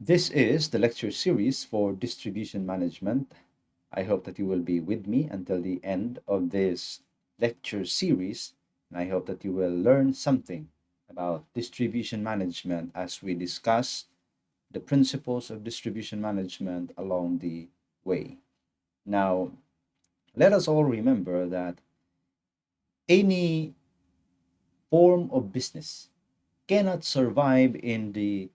This is the lecture series for distribution management. I hope that you will be with me until the end of this lecture series, and I hope that you will learn something about distribution management as we discuss the principles of distribution management along the way. Now, let us all remember that any form of business cannot survive in the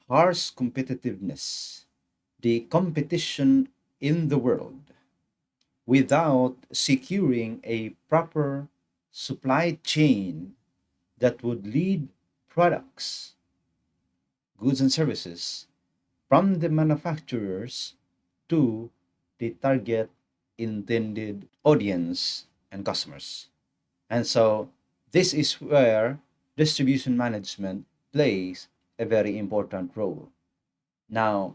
harsh competitiveness, the competition in the world, without securing a proper supply chain that would lead products, goods, and services from the manufacturers to the target intended audience and customers. And so, this is where distribution management plays a very important role. Now,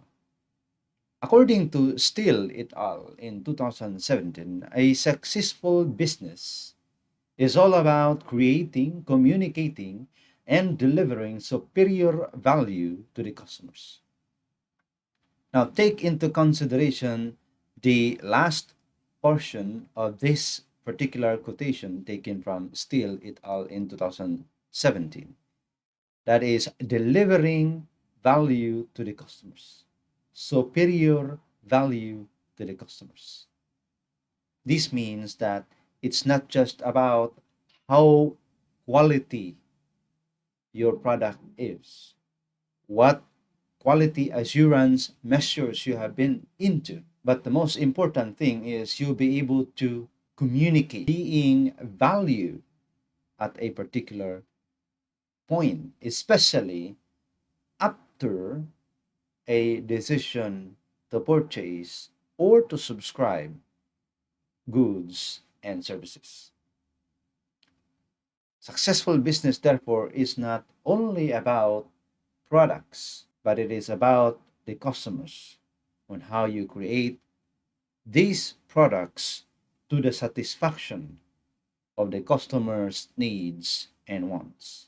according to Steele et al. In 2017, a successful business is all about creating, communicating, and delivering superior value to the customers. Now, take into consideration the last portion of this particular quotation taken from Steele et al. In 2017. That is delivering value to the customers, superior value to the customers. This means that it's not just about how quality your product is, what quality assurance measures you have been into, but the most important thing is you'll be able to communicate being value at a particular point, especially after a decision to purchase or to subscribe goods and services. Successful business, therefore, is not only about products, but it is about the customers on how you create these products to the satisfaction of the customer's needs and wants.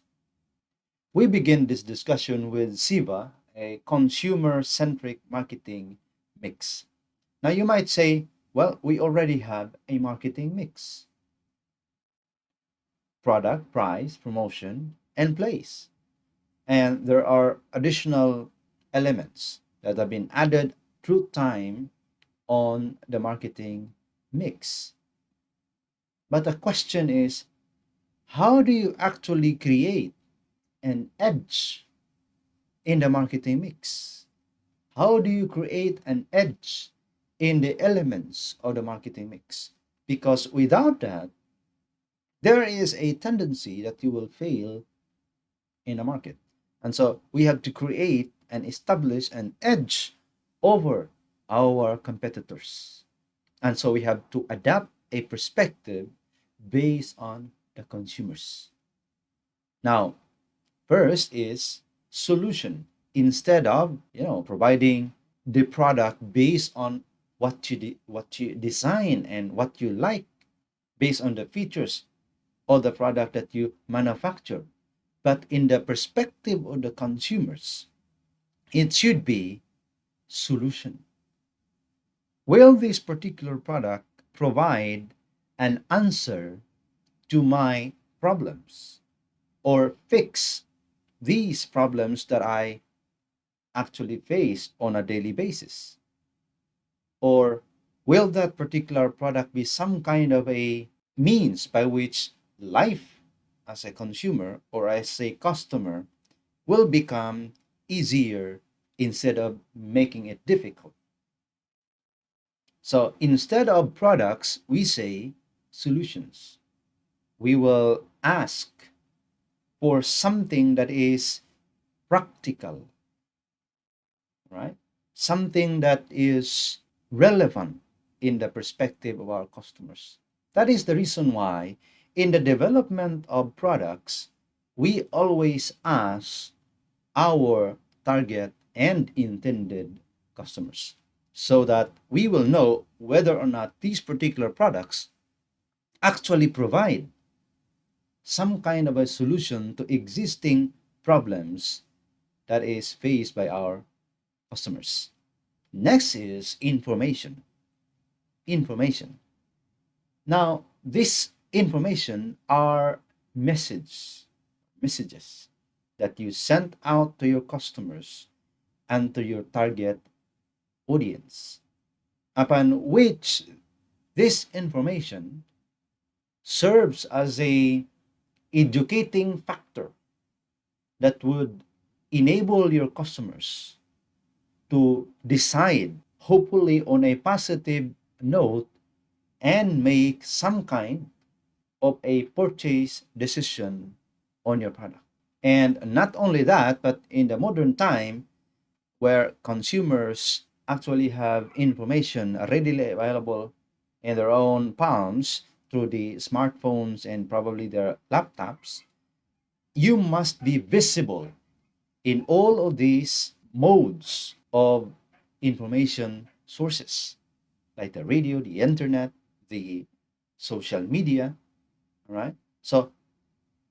We begin this discussion with SIVA, a consumer-centric marketing mix. Now you might say, well, we already have a marketing mix. Product, price, promotion, and place. And there are additional elements that have been added through time on the marketing mix. But the question is, how do you actually create an edge in the marketing mix? How do you create an edge in the elements of the marketing mix? Because without that, there is a tendency that you will fail in the market. And so we have to create and establish an edge over our competitors. And so we have to adapt a perspective based on the consumers. Now, first is solution. Instead of providing the product based on what you design and what you like, based on the features of the product that you manufacture, but in the perspective of the consumers, it should be solution. Will this particular product provide an answer to my problems or fix these problems that I actually face on a daily basis? Or will that particular product be some kind of a means by which life as a consumer or as a customer will become easier instead of making it difficult? So instead of products, we say solutions. We will ask for something that is practical, right? Something that is relevant in the perspective of our customers. That is the reason why in the development of products, we always ask our target and intended customers so that we will know whether or not these particular products actually provide some kind of a solution to existing problems that is faced by our customers. Next is information. Information. Now, this information are messages that you send out to your customers and to your target audience, upon which this information serves as a educating factor that would enable your customers to decide, hopefully on a positive note, and make some kind of a purchase decision on your product. And not only that, but in the modern time where consumers actually have information readily available in their own palms through the smartphones and probably their laptops, you must be visible in all of these modes of information sources, like the radio, the internet, the social media, right? So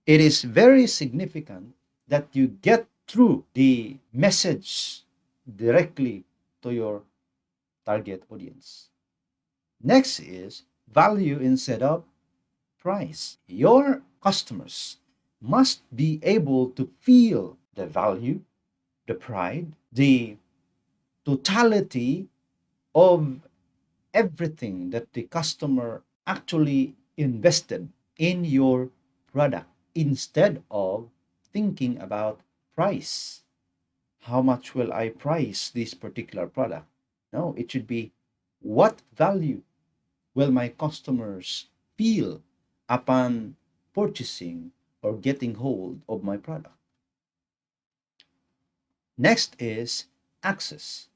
it is very significant that you get through the message directly to your target audience. Next is value instead of price. Your customers must be able to feel the value, the pride, the totality of everything that the customer actually invested in your product instead of thinking about price. How much will I price this particular product? No, it should be what value will my customers feel upon purchasing or getting hold of my product. Next is access.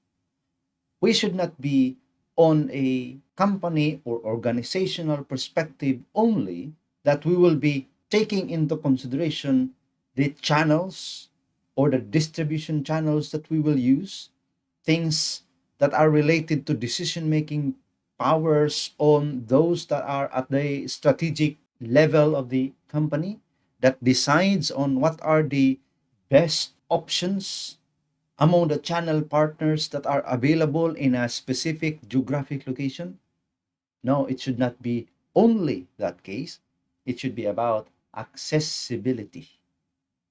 We should not be on a company or organizational perspective only, that we will be taking into consideration the channels or the distribution channels that we will use, things that are related to decision making powers on those that are at the strategic level of the company, that decides on what are the best options among the channel partners that are available in a specific geographic location. No, it should not be only that case. It should be about accessibility.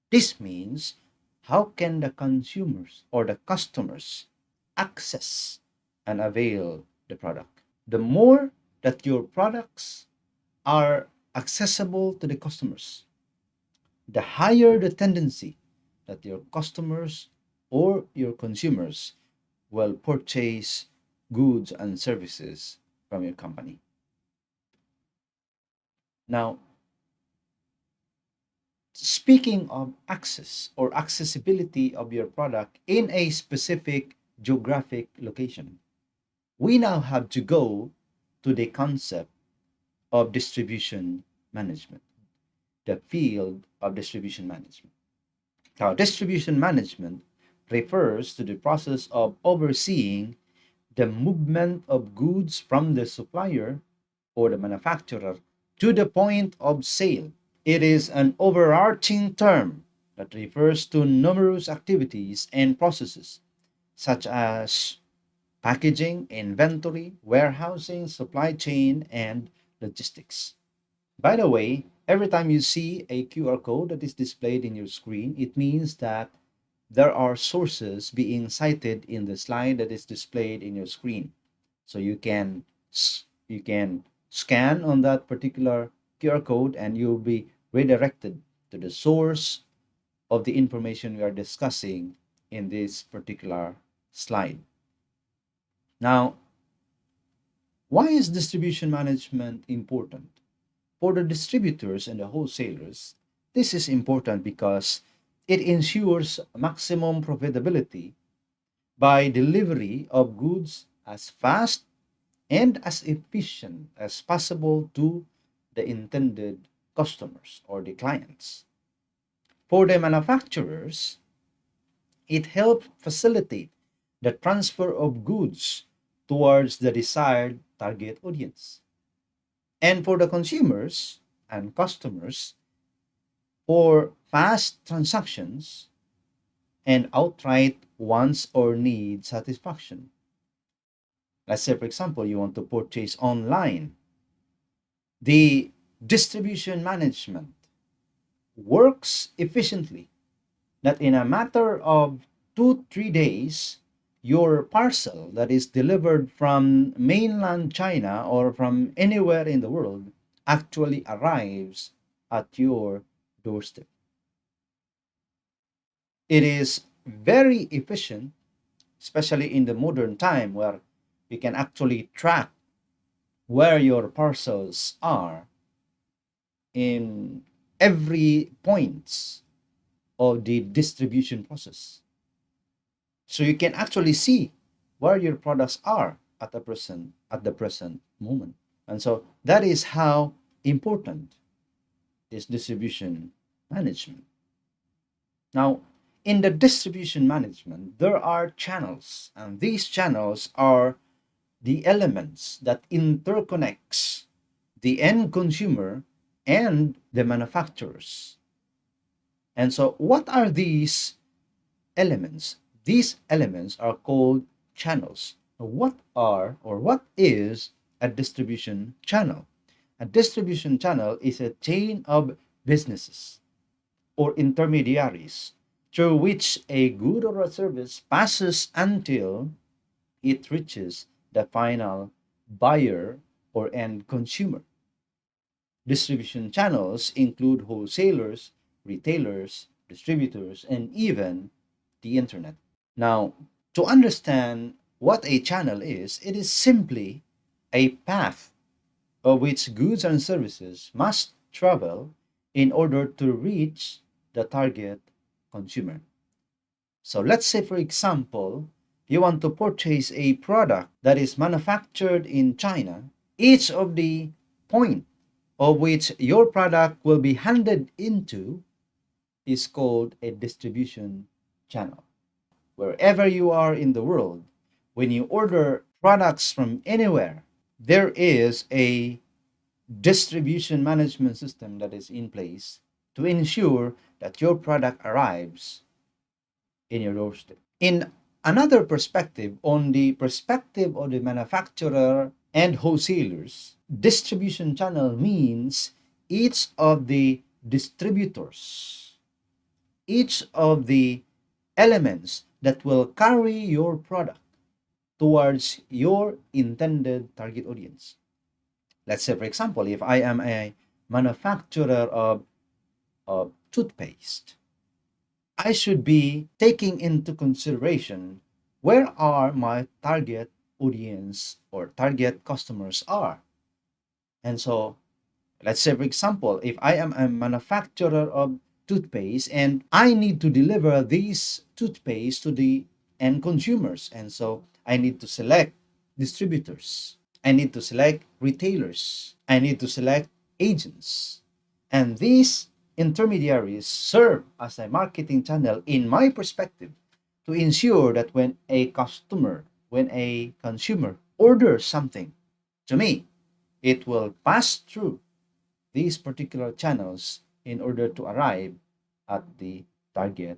This means how can the consumers or the customers access and avail the product? The more that your products are accessible to the customers, the higher the tendency that your customers or your consumers will purchase goods and services from your company. Now, speaking of access or accessibility of your product in a specific geographic location, we now have to go to the concept of distribution management, the field of distribution management. Now, distribution management refers to the process of overseeing the movement of goods from the supplier or the manufacturer to the point of sale. It is an overarching term that refers to numerous activities and processes such as packaging, inventory, warehousing, supply chain, and logistics. By the way, every time you see a QR code that is displayed in your screen, it means that there are sources being cited in the slide that is displayed in your screen. So you can scan on that particular QR code and you'll be redirected to the source of the information we are discussing in this particular slide. Now, why is distribution management important? For the distributors and the wholesalers, this is important because it ensures maximum profitability by delivery of goods as fast and as efficient as possible to the intended customers or the clients. For the manufacturers, it helps facilitate the transfer of goods towards the desired target audience. And for the consumers and customers, for fast transactions and outright wants or need satisfaction. Let's say, for example, you want to purchase online. The distribution management works efficiently that in a matter of 2 3 days, your parcel that is delivered from mainland China or from anywhere in the world actually arrives at your doorstep. It is very efficient, especially in the modern time where you can actually track where your parcels are in every points of the distribution process. So you can actually see where your products are at the present moment. And so that is how important is distribution management. Now, in the distribution management, there are channels, and these channels are the elements that interconnects the end consumer and the manufacturers. And so what are these elements? These elements are called channels. What are or what is a distribution channel? A distribution channel is a chain of businesses or intermediaries through which a good or a service passes until it reaches the final buyer or end consumer. Distribution channels include wholesalers, retailers, distributors, and even the internet. Now, to understand what a channel is, it is simply a path of which goods and services must travel in order to reach the target consumer. So let's say, for example, you want to purchase a product that is manufactured in China. Each of the point of which your product will be handed into is called a distribution channel. Wherever you are in the world, when you order products from anywhere, there is a distribution management system that is in place to ensure that your product arrives in your doorstep. In another perspective, on the perspective of the manufacturer and wholesalers, distribution channel means each of the distributors, each of the elements that will carry your product towards your intended target audience. Let's say, for example, if I am a manufacturer of toothpaste, I should be taking into consideration where are my target audience or target customers are. And so let's say, for example, if I am a manufacturer of toothpaste and I need to deliver these toothpaste to the end consumers, and so I need to select distributors, I need to select retailers, I need to select agents. And these intermediaries serve as a marketing channel, in my perspective, to ensure that when a consumer orders something to me, it will pass through these particular channels in order to arrive at the target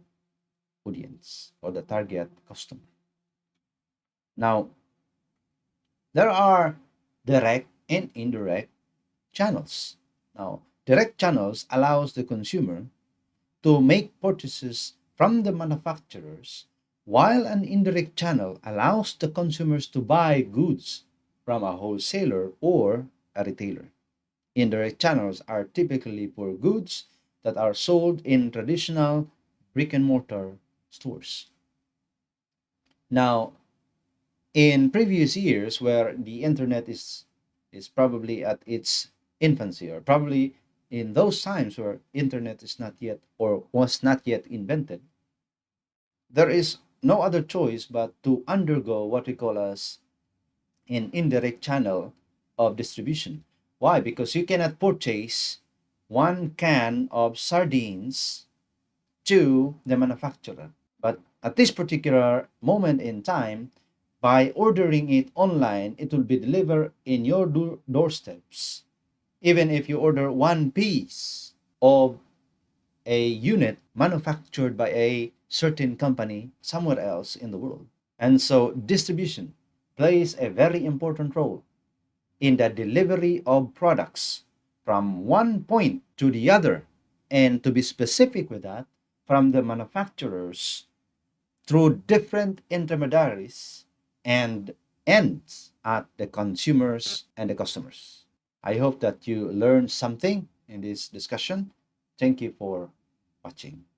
audience or the target customer. Now, there are direct and indirect channels. Now, direct channels allows the consumer to make purchases from the manufacturers, while an indirect channel allows the consumers to buy goods from a wholesaler or a retailer. Indirect channels are typically for goods that are sold in traditional brick and mortar stores. Now, in previous years where the internet is probably at its infancy, or probably in those times where internet is not yet or was not yet invented, there is no other choice but to undergo what we call as an indirect channel of distribution. Why? Because you cannot purchase one can of sardines to the manufacturer. But at this particular moment in time, by ordering it online, it will be delivered in your doorsteps. Even if you order one piece of a unit manufactured by a certain company somewhere else in the world. And so distribution plays a very important role in the delivery of products from one point to the other. And to be specific with that, from the manufacturers through different intermediaries and ends at the consumers and the customers. I hope that you learned something in this discussion. Thank you for watching.